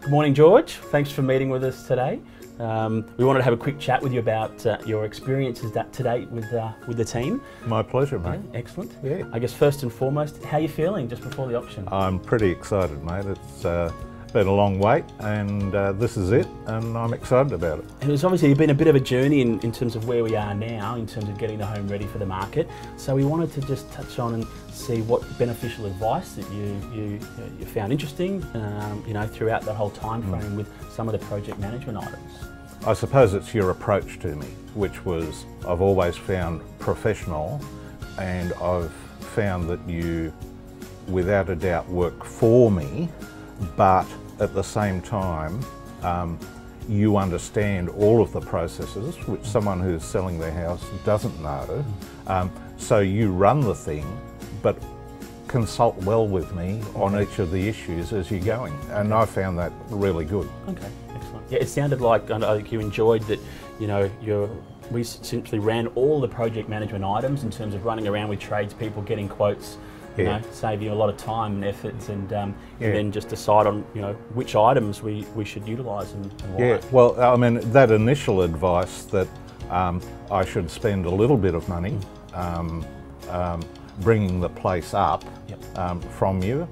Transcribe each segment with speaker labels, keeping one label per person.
Speaker 1: Good morning, George. Thanks for meeting with us today. We wanted to have a quick chat with you about your experiences to date with the team.
Speaker 2: My pleasure, mate.
Speaker 1: Yeah, excellent.
Speaker 2: Yeah.
Speaker 1: I guess first and foremost, how are you feeling just before the auction?
Speaker 2: I'm pretty excited, mate. It's been a long wait, and this is it, and I'm excited about it.
Speaker 1: And it's obviously been a bit of a journey in terms of where we are now, in terms of getting the home ready for the market. So we wanted to just touch on and see what beneficial advice that you found interesting, throughout that whole time frame with some of the project management items.
Speaker 2: I suppose it's your approach to me, which was I've always found professional, and I've found that you, without a doubt, work for me, but at the same time, you understand all of the processes, which someone who's selling their house doesn't know. So you run the thing, but consult well with me on each of the issues as you're going, and I found that really good.
Speaker 1: Okay, excellent. Yeah, it sounded like you enjoyed that. We simply ran all the project management items in terms of running around with tradespeople, getting quotes. Save you a lot of time and efforts, and then just decide on which items we should utilise and why.
Speaker 2: Yeah, well, I mean, that initial advice that I should spend a little bit of money bringing the place up from you.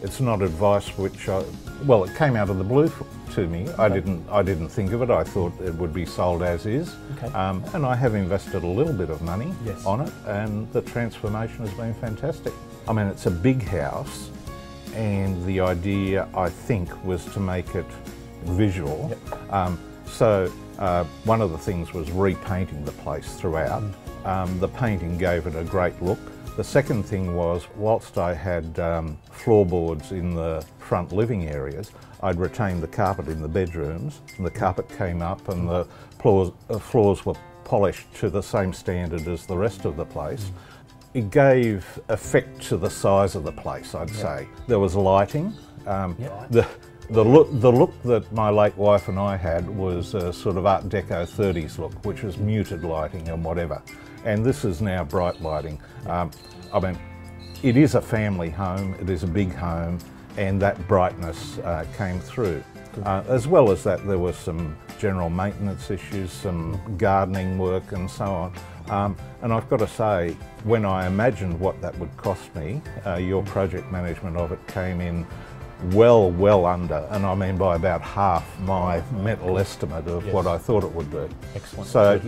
Speaker 2: It's not advice which it came out of the blue to me.
Speaker 1: Okay.
Speaker 2: I didn't think of it. I thought it would be sold as is.
Speaker 1: Okay.
Speaker 2: And I have invested a little bit of money
Speaker 1: Yes.
Speaker 2: on it, and the transformation has been fantastic. I mean, it's a big house, and the idea, I think, was to make it visual.
Speaker 1: Yep.
Speaker 2: So one of the things was repainting the place throughout. The painting gave it a great look. The second thing was, whilst I had floorboards in the front living areas, I'd retained the carpet in the bedrooms, and the carpet came up, and the floors were polished to the same standard as the rest of the place. It gave effect to the size of the place, I'd say. There was lighting. The look that my late wife and I had was a sort of Art Deco 30s look, which was muted lighting and whatever. And this is now bright lighting. I mean, it is a family home, it is a big home, and that brightness came through. As well as that, there were some general maintenance issues, some gardening work and so on. And I've got to say, when I imagined what that would cost me, your project management of it came in well under, and I mean by about half my mental estimate of what I thought it would be.
Speaker 1: Excellent.
Speaker 2: So,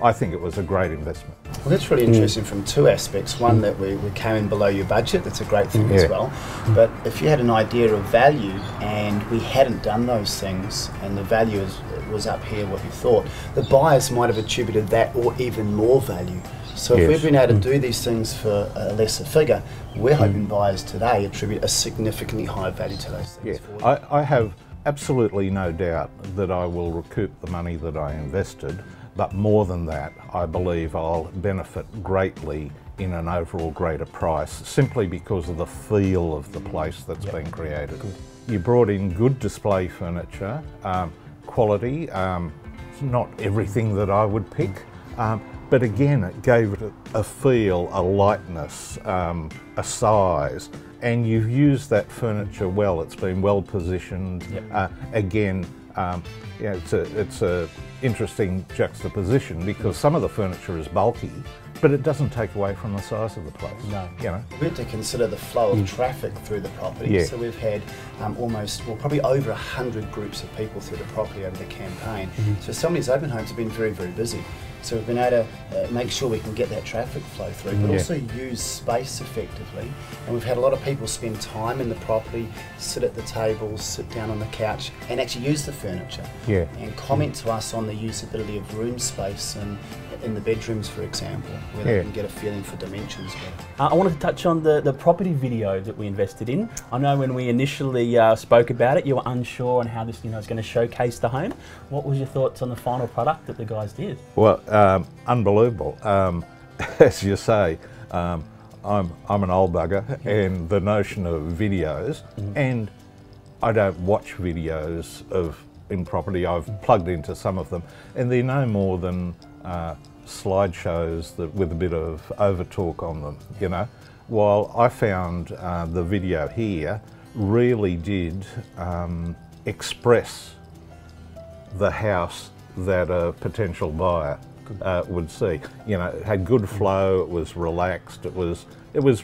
Speaker 2: I think it was a great investment.
Speaker 3: Well, that's really interesting from two aspects. One, that we came in below your budget, that's a great thing as well. But if you had an idea of value and we hadn't done those things, and the value was up here what you thought, the buyers might have attributed that or even more value. So if we've been able to do these things for a lesser figure, we're hoping buyers today attribute a significantly higher value to those things.
Speaker 2: I have absolutely no doubt that I will recoup the money that I invested, but more than that, I believe I'll benefit greatly in an overall greater price, simply because of the feel of the place that's been created. Good. You brought in good display furniture, quality, not everything that I would pick. But again, it gave it a feel, a lightness, a size, and you've used that furniture well. It's been well positioned. Again, it's a interesting juxtaposition, because some of the furniture is bulky, but it doesn't take away from the size of the place.
Speaker 1: No.
Speaker 3: We had to consider the flow of traffic through the property. So we've had probably over 100 groups of people through the property over the campaign. So some of these open homes have been very, very busy. So we've been able to make sure we can get that traffic flow through, but also use space effectively. And we've had a lot of people spend time in the property, sit at the tables, sit down on the couch, and actually use the furniture. And comment to us on the usability of room space and in the bedrooms, for example, where they can get a feeling for dimensions better.
Speaker 1: I wanted to touch on the property video that we invested in. I know when we initially spoke about it, you were unsure on how this is going to showcase the home. What was your thoughts on the final product that the guys did?
Speaker 2: Well, unbelievable. As you say, I'm an old bugger, and the notion of videos, and I don't watch videos in property. I've plugged into some of them, and they're no more than slideshows with a bit of over-talk on them, While I found the video here really did express the house that a potential buyer would see. You know, it had good flow, it was relaxed, it was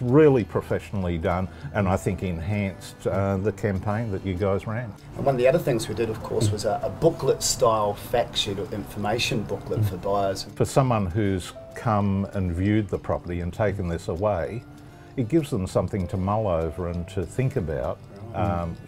Speaker 2: really professionally done, and I think enhanced the campaign that you guys ran.
Speaker 3: And one of the other things we did, of course, was a booklet-style fact sheet or information booklet for buyers.
Speaker 2: For someone who's come and viewed the property and taken this away, it gives them something to mull over and to think about,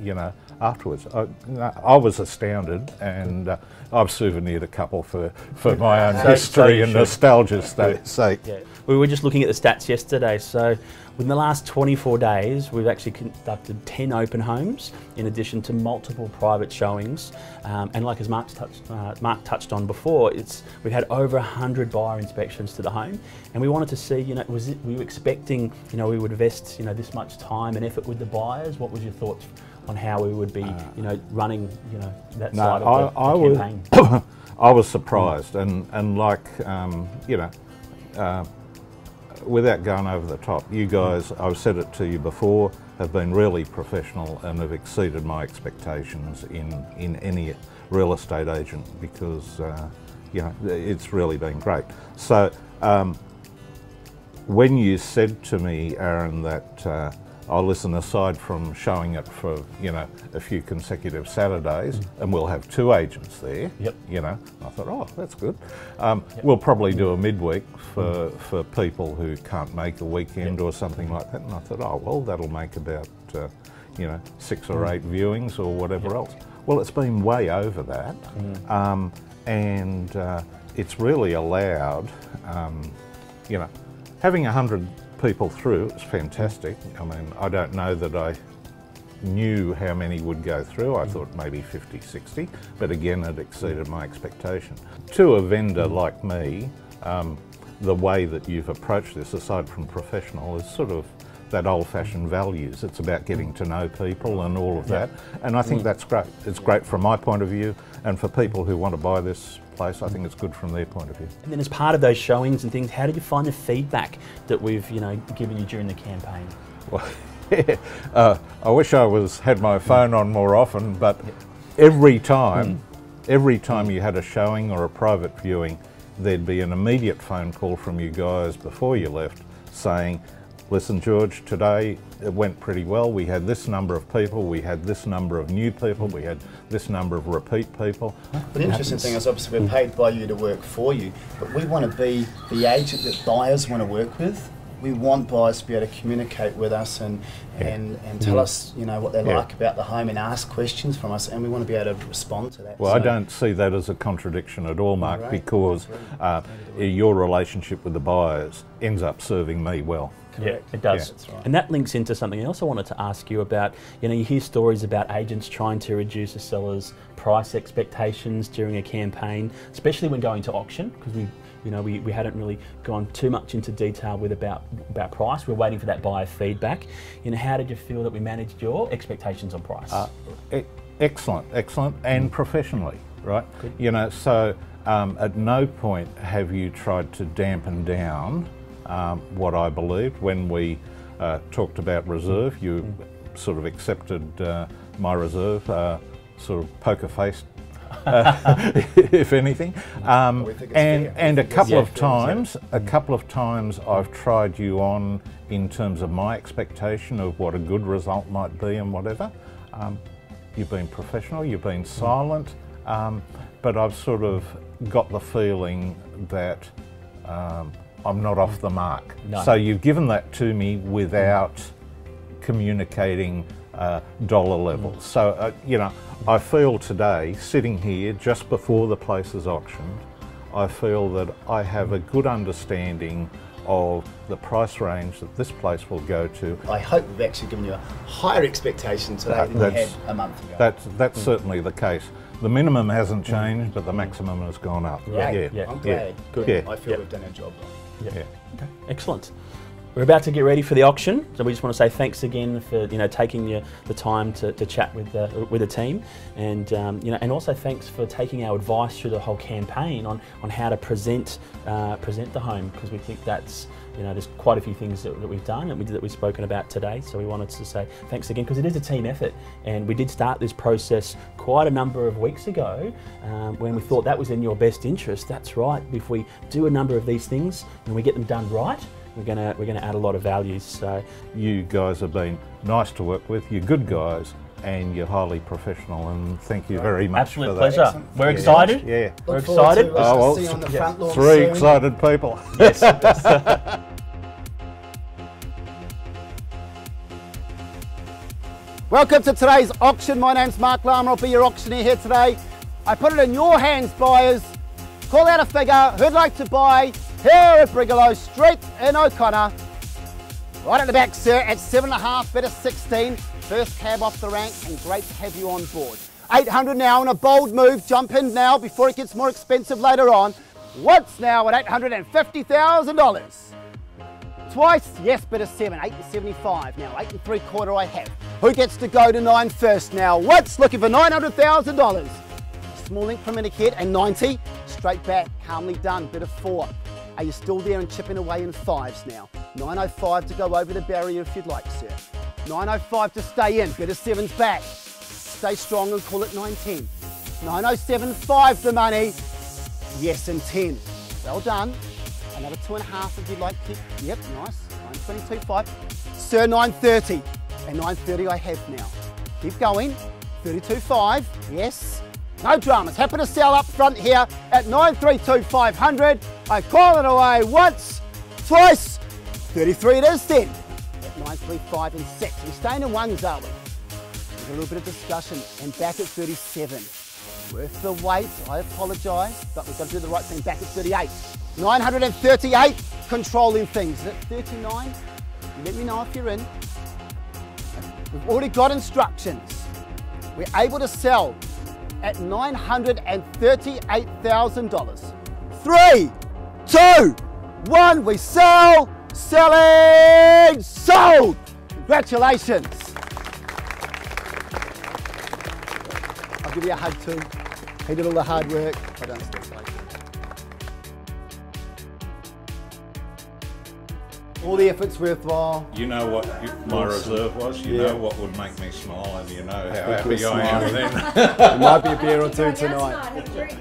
Speaker 2: you know, afterwards. I was astounded, and I've souvenired a couple for my own history and nostalgia's sake.
Speaker 1: Yeah. We were just looking at the stats yesterday, so within the last 24 days we've actually conducted 10 open homes in addition to multiple private showings, and like as Mark touched on before, we've had over 100 buyer inspections to the home, and we wanted to see, you know, we were expecting, you know, we would invest, you know, this much time and effort with the buyers. What was your thoughts on how we would be, you know, running, you know, that side of the campaign?
Speaker 2: I was surprised, and like, you know, without going over the top, you guys, I've said it to you before, have been really professional and have exceeded my expectations in any real estate agent, because, you know, it's really been great. So, when you said to me, Aaron, that I'll listen, aside from showing it for, you know, a few consecutive Saturdays, and we'll have 2 agents there, you know, I thought, oh, that's good. We'll probably do a midweek for people who can't make a weekend or something like that. And I thought, oh, well, that'll make about, you know, 6 or 8 viewings or whatever else. Well, it's been way over that. And it's really allowed, you know, having 100 people through, it's fantastic. I mean, I don't know that I knew how many would go through. I thought maybe 50, 60, but again, it exceeded my expectation. To a vendor like me, the way that you've approached this, aside from professional, is sort of that old-fashioned values. It's about getting to know people and all of that, and I think that's great. It's great from my point of view, and for people who want to buy this place, I think it's good from their point of view.
Speaker 1: And then as part of those showings and things, how did you find the feedback that we've, you know, given you during the campaign?
Speaker 2: Well, I wish I had my phone on more often, but every time you had a showing or a private viewing, there'd be an immediate phone call from you guys before you left saying, listen, George, today it went pretty well. We had this number of people, we had this number of new people, we had this number of repeat people.
Speaker 3: But the interesting thing is, obviously, we're paid by you to work for you, but we want to be the agent that buyers want to work with. We want buyers to be able to communicate with us and tell us, you know, what they like about the home and ask questions from us, and we want to be able to respond to that.
Speaker 2: Well, I don't see that as a contradiction at all, Mark, because your relationship with the buyers ends up serving me well.
Speaker 1: Yeah, it does. Yeah. Right. And that links into something else I wanted to ask you about. You know, you hear stories about agents trying to reduce a seller's price expectations during a campaign, especially when going to auction, because we hadn't really gone too much into detail with about price. We're waiting for that buyer feedback. You know, how did you feel that we managed your expectations on price?
Speaker 2: Excellent, and professionally, right? Good. You know, so at no point have you tried to dampen down what I believed. When we talked about reserve, you sort of accepted my reserve, sort of poker-faced, if anything. And a couple of times, I've tried you on in terms of my expectation of what a good result might be and whatever. You've been professional, you've been silent, but I've sort of got the feeling that I'm not off the mark. No. So you've given that to me without communicating dollar levels. So, you know, I feel today, sitting here just before the place is auctioned, I feel that I have a good understanding of the price range that this place will go to.
Speaker 3: I hope we've actually given you a higher expectation today than you had a month ago.
Speaker 2: That's certainly the case. The minimum hasn't changed, but the maximum has gone up.
Speaker 3: Right. Yeah. I'm glad.
Speaker 1: Good.
Speaker 3: Yeah. I feel we've done our job.
Speaker 1: Yeah. Okay. Excellent. We're about to get ready for the auction, so we just want to say thanks again for taking the time to chat with the team, and and also thanks for taking our advice through the whole campaign on how to present the home, because we think that's there's quite a few things that we've done and that we've spoken about today. So we wanted to say thanks again, because it is a team effort, and we did start this process quite a number of weeks ago when we thought that was in your best interest. That's right. If we do a number of these things and we get them done right, we're gonna add a lot of value. So
Speaker 2: you guys have been nice to work with. You're good guys, and you're highly professional. And thank you very much.
Speaker 1: Absolute
Speaker 2: for that.
Speaker 1: pleasure.
Speaker 3: Excellent.
Speaker 1: We're excited.
Speaker 2: Yeah,
Speaker 1: we're excited.
Speaker 3: See you on the front lawn
Speaker 2: three
Speaker 3: soon.
Speaker 2: excited people.
Speaker 1: Yes.
Speaker 4: Welcome to today's auction. My name's Mark Lama. I'll be your auctioneer here today. I put it in your hands, buyers. Call out a figure who'd like to buy here at Brigalow Street in O'Connor. Right at the back, sir, at 7.5, bid of 16. First cab off the rank, and great to have you on board. 800 now in a bold move. Jump in now before it gets more expensive later on. Once now at $850,000. Twice, yes, bid of 7, 875 now, 8 3/4 I have. Who gets to go to 9 first now? What's looking for $900,000? Small increment ahead, and 90, straight back, calmly done, bid of 4. Are you still there and chipping away in 5s now? 905 to go over the barrier if you'd like, sir. 905 to stay in, bid of 7's back. Stay strong and call it 910. 907.5 the money, yes, and 10. Well done. Another 2.5 if you'd like to. Yep, nice. 922.5. Sir, 930. And 930 I have now. Keep going. 32.5. Yes. No dramas. Happy to sell up front here at 932.500. I call it away once, twice. 33 it is then. At 935 and 6. We're staying in ones, are we? There's a little bit of discussion. And back at 37. Worth the wait. I apologise, but we've got to do the right thing. Back at 38. 938, controlling things. Is it 39? Let me know if you're in. We've already got instructions. We're able to sell at $938,000. 3, 2, 1, we sell, selling, sold. Congratulations. I'll give you a hug too. He did all the hard work. I don't step like that. All the effort's worthwhile.
Speaker 2: You know what my reserve was? You know what would make me smile, and you know how
Speaker 4: Look,
Speaker 2: happy I am then.
Speaker 4: There might be a beer or two tonight.
Speaker 5: That's not a drink.